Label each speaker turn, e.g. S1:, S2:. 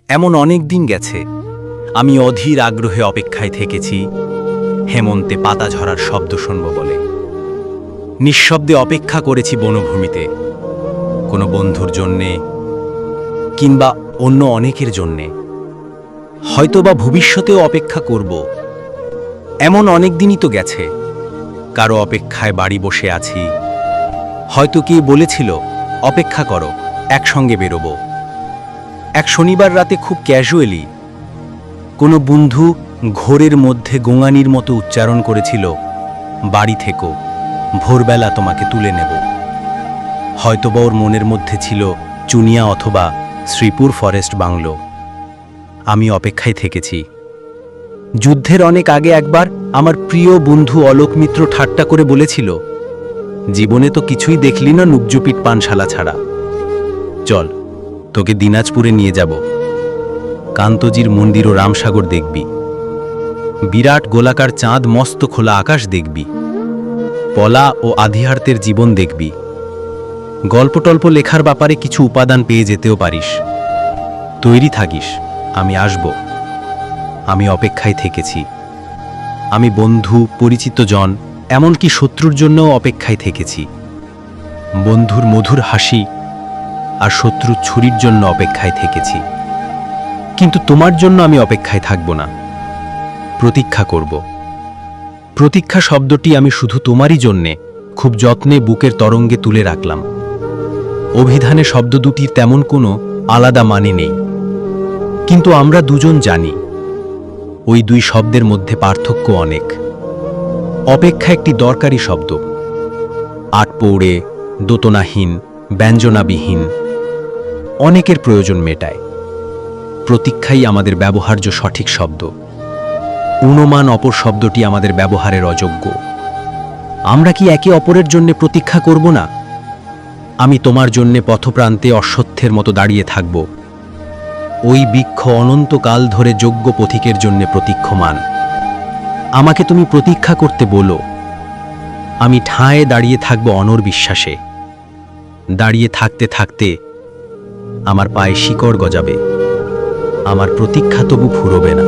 S1: এমন অনেক দিন গেছে আমি অধীর আগ্রহে অপেক্ষায় থেকেছি হেমন্তে পাতা ঝরার শব্দ শুনব বলে। নিঃশব্দে অপেক্ষা করেছি বনভূমিতে, কোনো বন্ধুর জন্যে কিংবা অন্য অনেকের জন্যে, হয়তোবা ভবিষ্যতেও অপেক্ষা করব। এমন অনেক দিনই তো গেছে, কারো অপেক্ষায় বাড়ি বসে আছি। হয়তো কে বলেছিল অপেক্ষা করো, একসঙ্গে বেরোবো। এক শনিবার রাতে খুব ক্যাজুয়ালি কোনো বন্ধু ঘোরের মধ্যে গোঙানির মতো উচ্চারণ করেছিল, বাড়ি থেকো, ভোরবেলা তোমাকে তুলে নেব। হয়তোবা ওর মনের মধ্যে ছিল চুনিয়া অথবা শ্রীপুর ফরেস্ট বাংলো। আমি অপেক্ষায় থেকেছি। যুদ্ধের অনেক আগে একবার আমার প্রিয় বন্ধু অলোক মিত্র ঠাট্টা করে বলেছিল, জীবনে তো কিছুই দেখলি না নুকজুপিট পানশালা ছাড়া, চল তোকে দিনাজপুরে নিয়ে যাব। কান্তজির মন্দির ও রামসাগর দেখবি, বিরাট গোলাকার চাঁদ মস্ত খোলা আকাশ দেখবি, পলা ও আধিহার্তের জীবন দেখবি। গল্পটল্প লেখার ব্যাপারে কিছু উপাদান পেয়ে যেতেও পারিস। তৈরি থাকিস, আমি আসব। আমি অপেক্ষায় থেকেছি। আমি বন্ধু, পরিচিত জন, এমনকি শত্রুর জন্যও অপেক্ষায় থেকেছি। বন্ধুর মধুর হাসি আর শত্রুর ছুরির জন্য অপেক্ষায় থেকেছি। কিন্তু তোমার জন্য আমি অপেক্ষায় থাকব না, প্রতীক্ষা করব। প্রতীক্ষা শব্দটি আমি শুধু তোমারই জন্যে খুব যত্নে বুকের তরঙ্গে তুলে রাখলাম। অভিধানে শব্দ দুটির তেমন কোনো আলাদা মানে নেই, কিন্তু আমরা দুজন জানি ওই দুই শব্দের মধ্যে পার্থক্য অনেক। অপেক্ষা একটি দরকারি শব্দ, আটপৌড়ে, দোতনাহীন, ব্যঞ্জনাবিহীন, অনেকের প্রয়োজন মেটায়। প্রতীক্ষাই আমাদের ব্যবহার্য সঠিক শব্দ। অনুমান অপর শব্দটি আমাদের ব্যবহারের অযোগ্য। আমরা কি একে অপরের জন্য প্রতীক্ষা করব না? আমি তোমার জন্যে পথপ্রান্তে অশ্বত্থের মতো দাঁড়িয়ে থাকব। ওই বৃক্ষ অনন্তকাল ধরে যোগ্য পথিকের জন্য প্রতীক্ষমান। আমাকে তুমি প্রতীক্ষা করতে বলো, আমি ঠাঁয়ে দাঁড়িয়ে থাকব অনর্বিশ্বাসে। দাঁড়িয়ে থাকতে থাকতে আমার পায়ে শিকড় গজাবে, আমার প্রতীক্ষা তবু ফুরোবে না।